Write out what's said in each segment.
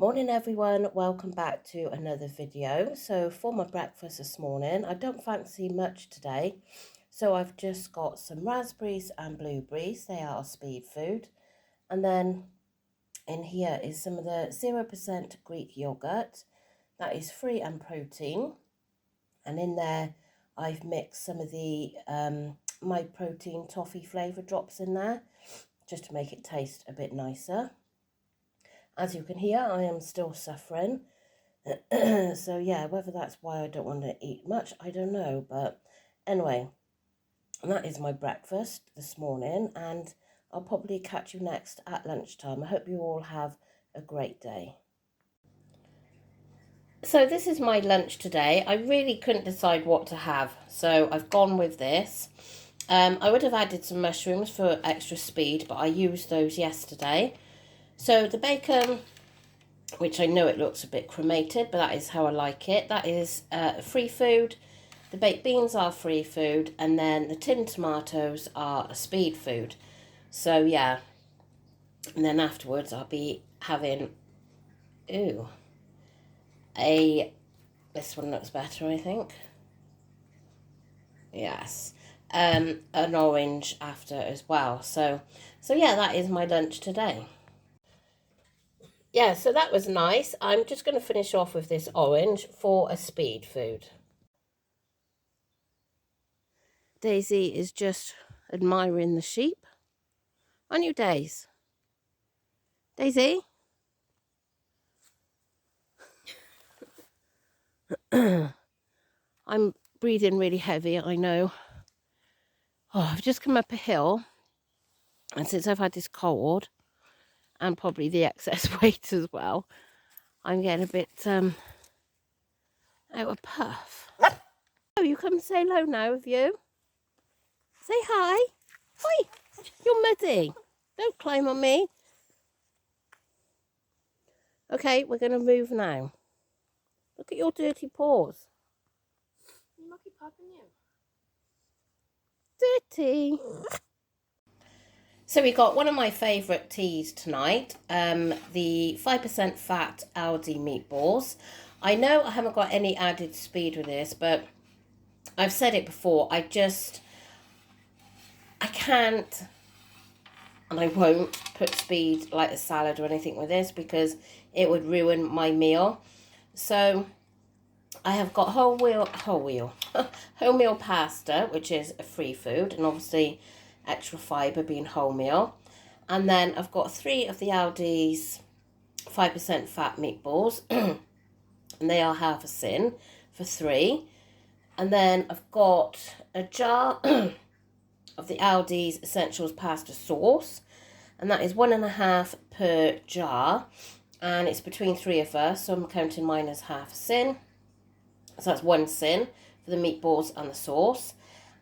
Morning everyone, welcome back to another video. So for my breakfast this morning, I don't fancy much today, so I've just got some raspberries and blueberries. They are speed food. And then in here is some of the 0% Greek yogurt that is free and protein, and in there I've mixed some of the my protein toffee flavour drops in there just to make it taste a bit nicer. As you can hear, I am still suffering. So yeah, whether that's why I don't want to eat much, I don't know. But anyway, that is my breakfast this morning, and I'll probably catch you next at lunchtime. I hope you all have a great day. So this is my lunch today. I really couldn't decide what to have, so I've gone with this. I would have added some mushrooms for extra speed, but I used those yesterday. So the bacon, which I know it looks a bit cremated, but that is how I like it. That is free food. The baked beans are free food, and then the tinned tomatoes are a speed food. So yeah, and then afterwards I'll be having, this one looks better, I think. Yes, an orange after as well. So yeah, that is my lunch today. Yeah, so that was nice. I'm just going to finish off with this orange for a speed food. Daisy is just admiring the sheep. Aren't you, Daisy? Daisy? I'm breathing really heavy, I know. Oh, I've just come up a hill, and since I've had this cold, and probably the excess weight as well, I'm getting a bit out of puff. Oh, you come say hello now, have you? Say hi. Hi, you're muddy. Don't climb on me. Okay, we're going to move now. Look at your dirty paws. You lucky puppy, you. Dirty. So we got one of my favourite teas tonight, the 5% fat Aldi meatballs. I know I haven't got any added speed with this, but I've said it before, I can't, and I won't put speed like a salad or anything with this because it would ruin my meal. So I have got wholemeal pasta, which is a free food, and obviously extra fibre being wholemeal. And then I've got 3 of the Aldi's 5% fat meatballs, and they are half a sin for 3. And then I've got a jar of the Aldi's Essentials pasta sauce, and that is 1.5 per jar, and it's between 3 of us, so I'm counting mine as half a sin. So that's 1 sin for the meatballs and the sauce.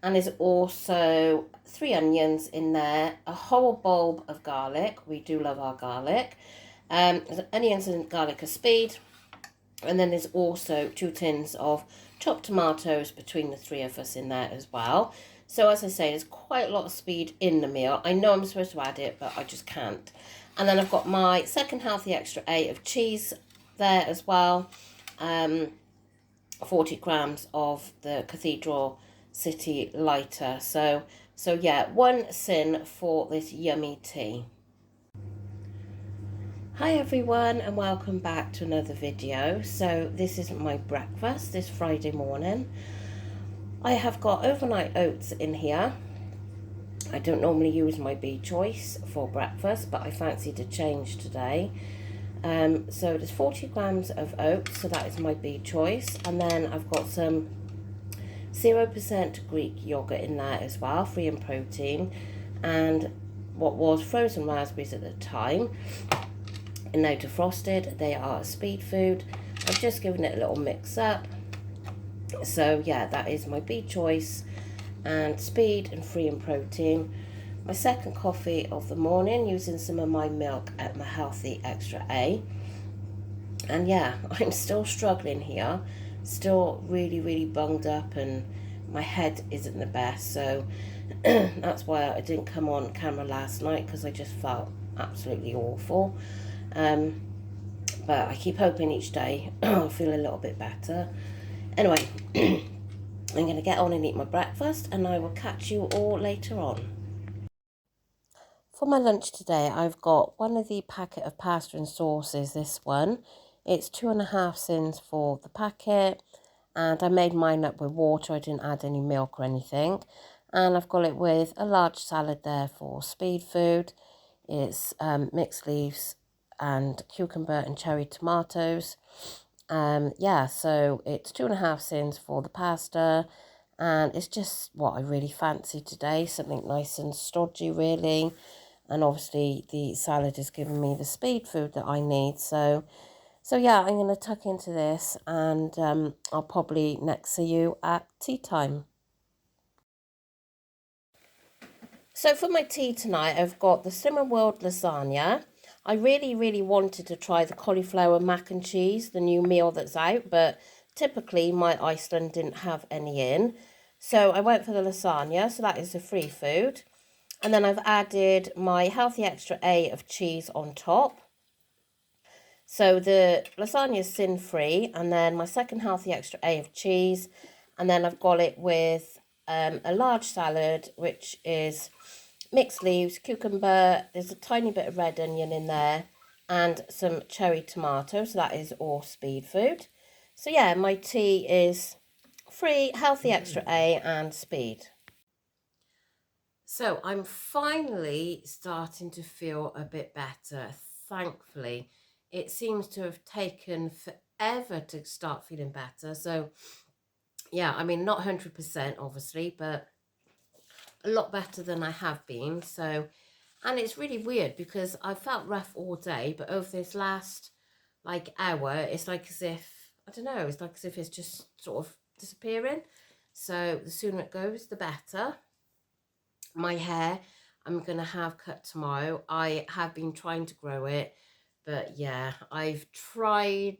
And there's also 3 onions in there, a whole bulb of garlic. We do love our garlic. Onions and garlic are speed. And then there's also 2 tins of chopped tomatoes between the 3 of us in there as well. So as I say, there's quite a lot of speed in the meal. I know I'm supposed to add it, but I just can't. And then I've got my second half the extra 8 of cheese there as well. 40 grams of the Cathedral City lighter. So yeah, 1 sin for this yummy tea. Hi everyone, and welcome back to another video. So this is my breakfast this Friday morning. I have got overnight oats in here. I don't normally use my Bee Choice for breakfast, but I fancied a change today. So there's 40 grams of oats, so that is my Bee Choice. And then I've got some 0% Greek yogurt in there as well, free in protein. And what was frozen raspberries at the time, and now defrosted. They are a speed food. I've just given it a little mix up. So yeah, that is my Bee Choice and speed and free in protein. My second coffee of the morning, using some of my milk at my healthy extra A. And yeah, I'm still struggling here, still really bunged up, and my head isn't the best. So that's why I didn't come on camera last night, because I just felt absolutely awful. But I keep hoping each day I'll feel a little bit better. Anyway, I'm going to get on and eat my breakfast, and I will catch you all later on. For my lunch today, I've got one of the packet of pasta and sauces, this one. It's 2.5 cents for the packet, and I made mine up with water. I didn't add any milk or anything. And I've got it with a large salad there for speed food. It's mixed leaves and cucumber and cherry tomatoes. Yeah, so it's 2.5 cents for the pasta, and it's just what I really fancy today, something nice and stodgy really. And obviously the salad is giving me the speed food that I need. So yeah, I'm going to tuck into this, and I'll probably next see you at tea time. So for my tea tonight, I've got the Simmer World lasagna. I really, really wanted to try the cauliflower mac and cheese, the new meal that's out, but typically my Iceland didn't have any in. So I went for the lasagna, so that is a free food. And then I've added my Healthy Extra A of cheese on top. So the lasagna is sin-free, and then my second Healthy Extra A of cheese, and then I've got it with a large salad, which is mixed leaves, cucumber, there's a tiny bit of red onion in there, and some cherry tomato, so that is all speed food. So yeah, my tea is free, Healthy Extra A, and speed. So I'm finally starting to feel a bit better, thankfully. It seems to have taken forever to start feeling better. So yeah, I mean, not 100% obviously, but a lot better than I have been. So, and it's really weird because I felt rough all day, but over this last like hour, it's like as if, I don't know, it's like as if it's just sort of disappearing. So the sooner it goes, the better. My hair, I'm going to have cut tomorrow. I have been trying to grow it, but yeah, I've tried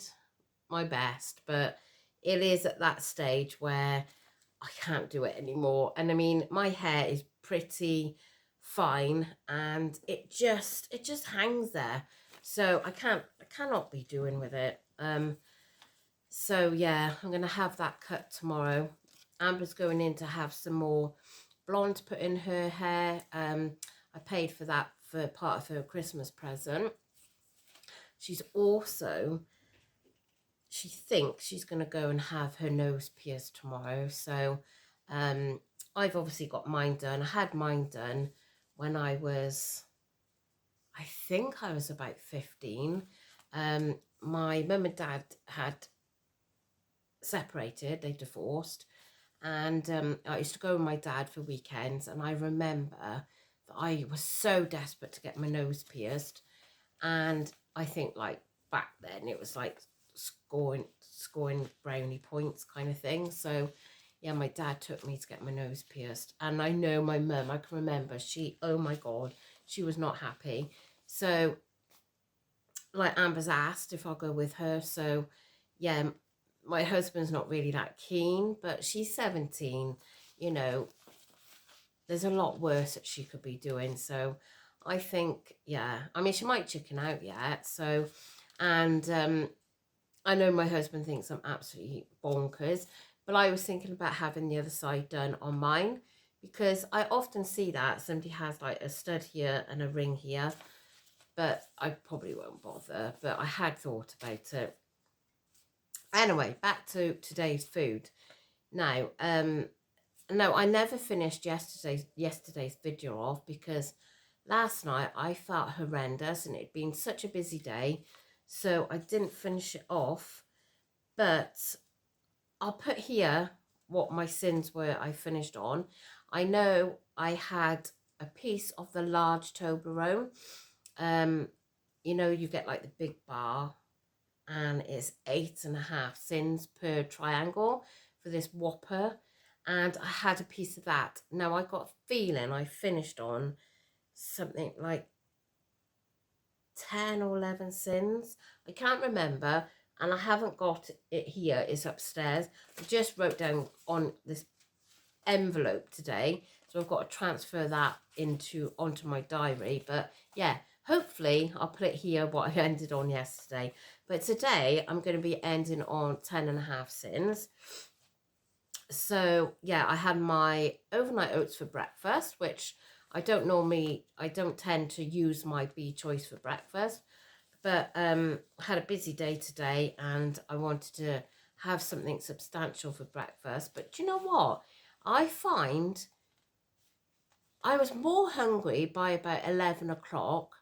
my best, but it is at that stage where I can't do it anymore. And I mean, my hair is pretty fine, and it just hangs there. So I cannot be doing with it. So yeah, I'm going to have that cut tomorrow. Amber's going in to have some more blonde put in her hair. I paid for that for part of her Christmas present. She's also, she thinks she's going to go and have her nose pierced tomorrow. So I've obviously got mine done. I had mine done when I was, I think I was about 15. My mum and dad had separated, they divorced, and I used to go with my dad for weekends, and I remember that I was so desperate to get my nose pierced, and I think like back then it was like scoring brownie points kind of thing. So yeah, my dad took me to get my nose pierced, and I know my mum, I can remember, she, oh my god, she was not happy. So like Amber's asked if I'll go with her, so yeah, my husband's not really that keen, but she's 17, you know, there's a lot worse that she could be doing. So I think, yeah, I mean, she might chicken out yet. So, and I know my husband thinks I'm absolutely bonkers, but I was thinking about having the other side done on mine, because I often see that somebody has like a stud here and a ring here, but I probably won't bother. But I had thought about it. Anyway, back to today's food. Now, no, I never finished yesterday's video off because last night I felt horrendous and it'd been such a busy day, so I didn't finish it off. But I'll put here what my sins were I finished on. I know I had a piece of the large Toblerone. You know, you get like the big bar, and it's 8.5 sins per triangle for this Whopper, and I had a piece of that. Now I got a feeling I finished on something like 10 or 11 sins. I can't remember, and I haven't got it here. It's upstairs. I just wrote down on this envelope today, so I've got to transfer that onto my diary. But yeah, hopefully I'll put it here what I ended on yesterday. But today I'm going to be ending on 10.5 sins. So yeah, I had my overnight oats for breakfast, which I don't tend to use my B choice for breakfast, but I had a busy day today and I wanted to have something substantial for breakfast. But do you know what? I find I was more hungry by about 11 o'clock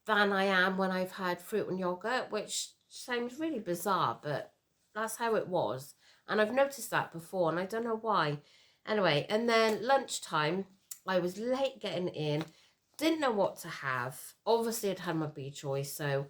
than I am when I've had fruit and yogurt, which sounds really bizarre, but that's how it was. And I've noticed that before, and I don't know why. Anyway, and then lunchtime, I was late getting in, didn't know what to have. Obviously, I'd had my B choice, so,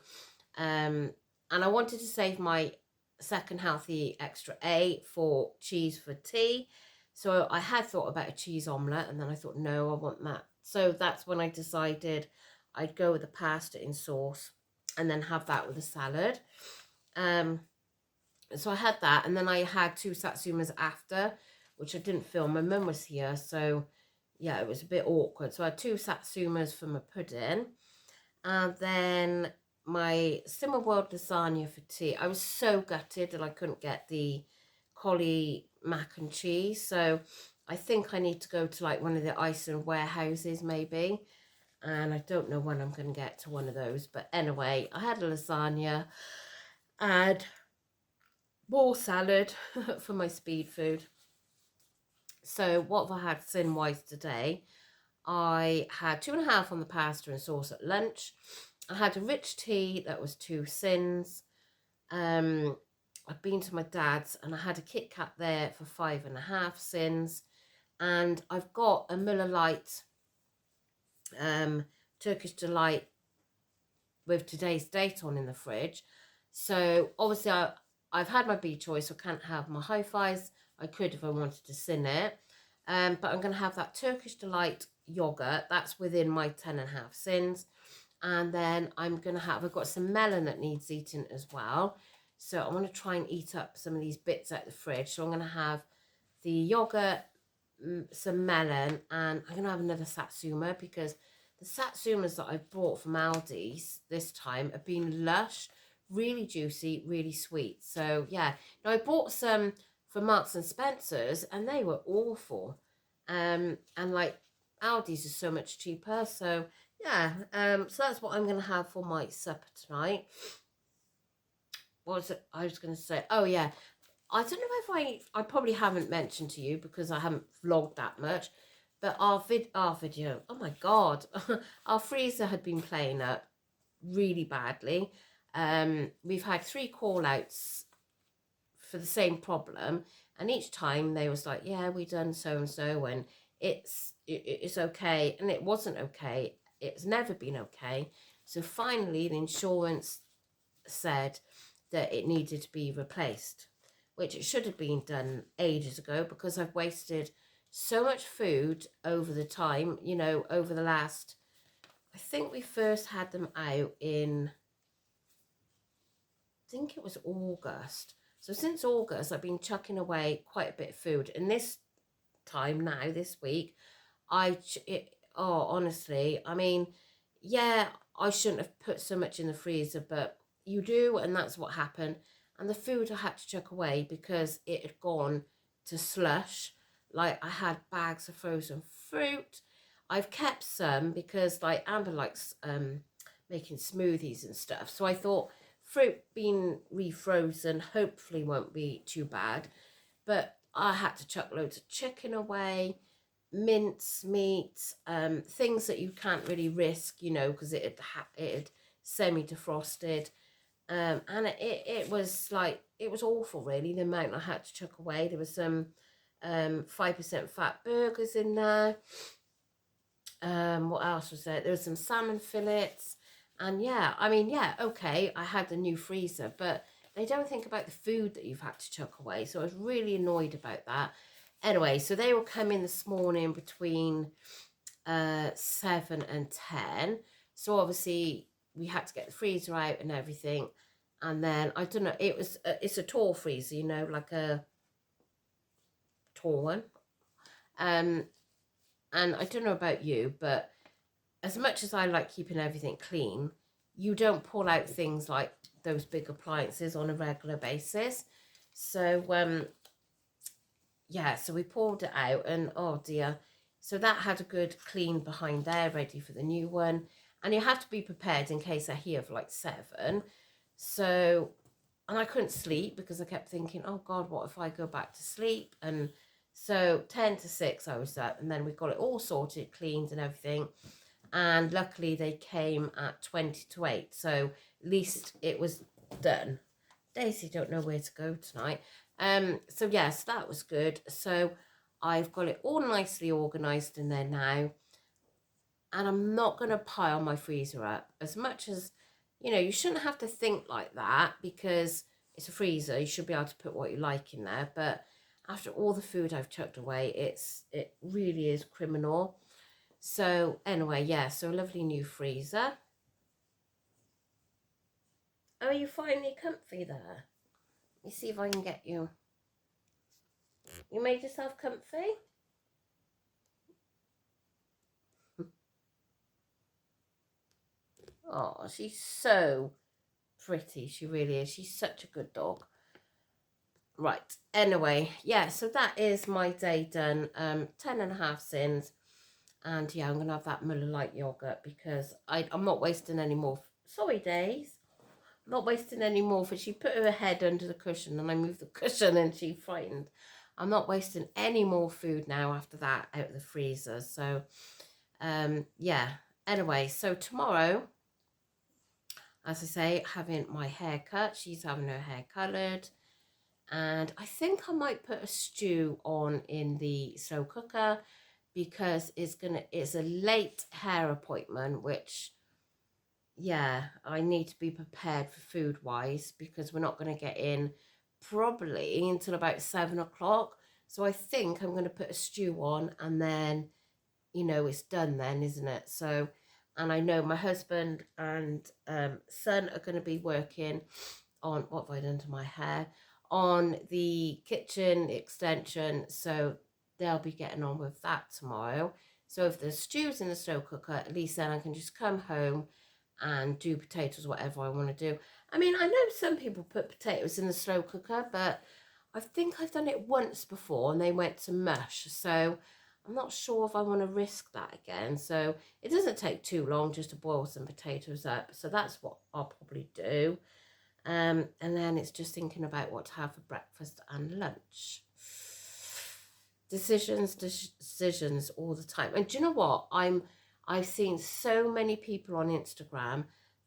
and I wanted to save my second healthy extra A for cheese for tea. So I had thought about a cheese omelette, and then I thought, no, I want that. So that's when I decided I'd go with the pasta in sauce and then have that with a salad. So I had that, and then I had 2 satsumas after, which I didn't film. My mum was here, so yeah, it was a bit awkward. So I had 2 satsumas for my pudding, and then my Simmer World lasagna for tea. I was so gutted that I couldn't get the collie mac and cheese, so I think I need to go to like one of the Iceland warehouses maybe, and I don't know when I'm going to get to one of those. But anyway, I had a lasagna and more salad for my speed food. So what have I had sin-wise today? I had 2.5 on the pasta and sauce at lunch. I had a rich tea that was 2 sins. I've been to my dad's and I had a Kit Kat there for 5.5 sins. And I've got a Miller Lite Turkish Delight with today's date on in the fridge. So obviously I've had my B choice, so I can't have my hi-fis. I could if I wanted to sin it. But I'm going to have that Turkish Delight yogurt. That's within my 10.5 sins. And then I've got some melon that needs eating as well. So I want to try and eat up some of these bits out of the fridge. So I'm going to have the yogurt, some melon, and I'm going to have another satsuma because the satsumas that I've bought from Aldi's this time have been lush, really juicy, really sweet. So yeah, now I bought some for Marks and Spencer's and they were awful. And like Aldi's is so much cheaper. So yeah, so that's what I'm going to have for my supper tonight. What was it I was going to say? Oh yeah, I don't know if I probably haven't mentioned to you because I haven't vlogged that much, but our video, oh my God, our freezer had been playing up really badly. We've had 3 call outs for the same problem, and each time they was like, yeah, we done so and so, and it's okay, and it wasn't okay. It's never been okay. So finally the insurance said that it needed to be replaced, which it should have been done ages ago because I've wasted so much food over the time, you know, over the last, I think we first had them out in, I think it was August. So since August, I've been chucking away quite a bit of food. And this time now, this week, honestly, I mean, yeah, I shouldn't have put so much in the freezer, but you do, and that's what happened. And the food I had to chuck away because it had gone to slush. Like I had bags of frozen fruit. I've kept some because like Amber likes making smoothies and stuff. So I thought fruit being refrozen hopefully won't be too bad. But I had to chuck loads of chicken away, mince meat, things that you can't really risk, you know, because it had semi-defrosted. And it was like, it was awful really, the amount I had to chuck away. There was some 5% fat burgers in there. What else was there? There was some salmon fillets. And yeah, I mean, yeah, okay, I had the new freezer, but they don't think about the food that you've had to chuck away. So I was really annoyed about that. Anyway, so they will come in this morning between 7 and 10. So obviously we had to get the freezer out and everything. And then, I don't know, it's a tall freezer, you know, like a tall one. And I don't know about you, but as much as I like keeping everything clean, you don't pull out things like those big appliances on a regular basis. So yeah, so we pulled it out, and oh dear, so that had a good clean behind there ready for the new one. And you have to be prepared in case I hear of like 7. So, and I couldn't sleep because I kept thinking, oh God, what if I go back to sleep? And so 10 to 6 I was up, and then we got it all sorted, cleaned and everything. And luckily they came at 20 to 8. So at least it was done. Daisy don't know where to go tonight. So yes, that was good. So I've got it all nicely organised in there now. And I'm not going to pile my freezer up. As much as, you shouldn't have to think like that, because it's a freezer. You should be able to put what you like in there. But after all the food I've chucked away, it really is criminal. So anyway, yeah, so a lovely new freezer. Oh, are you finally comfy there? Let me see if I can get you. You made yourself comfy? Oh, she's so pretty. She really is. She's such a good dog. Right. Anyway, yeah, so that is my day done. 10.5 sins. And yeah, I'm going to have that Muller Light yogurt because I'm not wasting any more. Sorry, Days. I'm not wasting any more. For she put her head under the cushion and I moved the cushion and she frightened. I'm not wasting any more food now after that out of the freezer. So, yeah. Anyway, so tomorrow, as I say, having my hair cut. She's having her hair coloured. And I think I might put a stew on in the slow cooker because it's a late hair appointment, which, yeah, I need to be prepared for food wise because we're not going to get in probably until about 7 o'clock. So I think I'm going to put a stew on and then, it's done then, isn't it? So, and I know my husband and son are going to be working on, what have I done to my hair? On the kitchen extension. So they'll be getting on with that tomorrow. So if the stew's in the slow cooker, at least then I can just come home and do potatoes, whatever I want to do. I mean, I know some people put potatoes in the slow cooker, but I think I've done it once before and they went to mush. So I'm not sure if I want to risk that again. So it doesn't take too long just to boil some potatoes up. So that's what I'll probably do. And then it's just thinking about what to have for breakfast and lunch. Decisions all the time. And do you know what? I've seen so many people on Instagram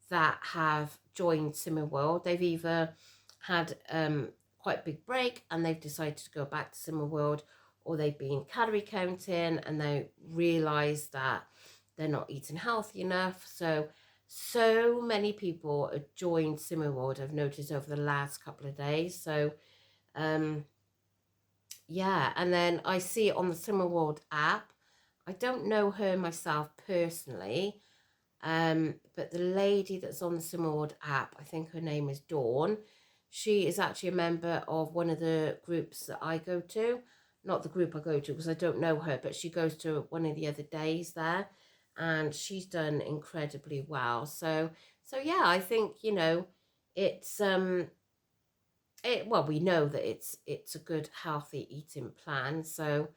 that have joined Simmer World. They've either had quite a big break and they've decided to go back to Simmer World, or they've been calorie counting and they realise that they're not eating healthy enough. So many people have joined Simmer World, I've noticed over the last couple of days. So yeah, and then I see it on the Simmer World app. I don't know her myself personally, but the lady that's on the Simmer World app, I think her name is Dawn. She is actually a member of one of the groups that I go to. Not the group I go to because I don't know her, but she goes to one of the other days there, and she's done incredibly well. So yeah, I think it's well, we know that it's a good healthy eating plan. So,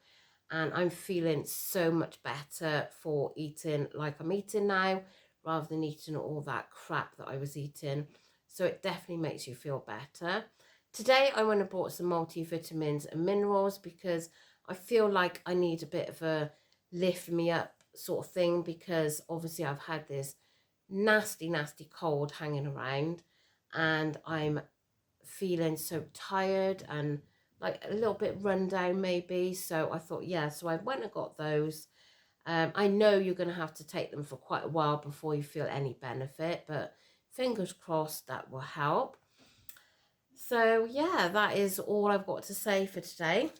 and I'm feeling so much better for eating like I'm eating now rather than eating all that crap that I was eating. So it definitely makes you feel better. Today I went and bought some multivitamins and minerals because I feel like I need a bit of a lift me up sort of thing, because obviously I've had this nasty cold hanging around and I'm feeling so tired and like a little bit run down maybe. So I thought, yeah, so I went and got those. I know you're going to have to take them for quite a while before you feel any benefit, but fingers crossed that will help. So yeah, that is all I've got to say for today.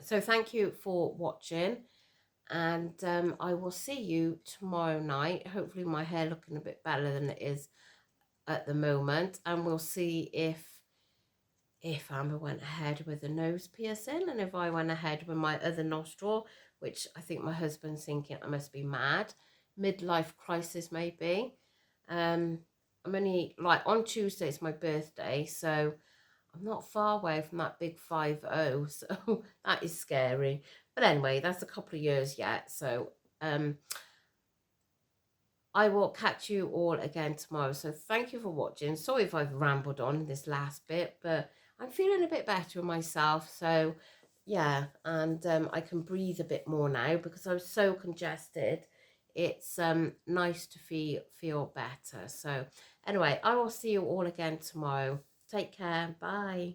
So thank you for watching, and I will see you tomorrow night. Hopefully my hair looking a bit better than it is at the moment, and we'll see if Amber went ahead with the nose piercing and if I went ahead with my other nostril, which I think my husband's thinking I must be mad. midlife crisis maybe. I'm only like on Tuesday, it's my birthday, so I'm not far away from that big 50, so that is scary. But anyway, that's a couple of years yet, so I will catch you all again tomorrow. So thank you for watching. Sorry if I've rambled on this last bit, but I'm feeling a bit better myself. So yeah, and I can breathe a bit more now because I was so congested. It's nice to feel better. So anyway, I will see you all again tomorrow. Take care. Bye.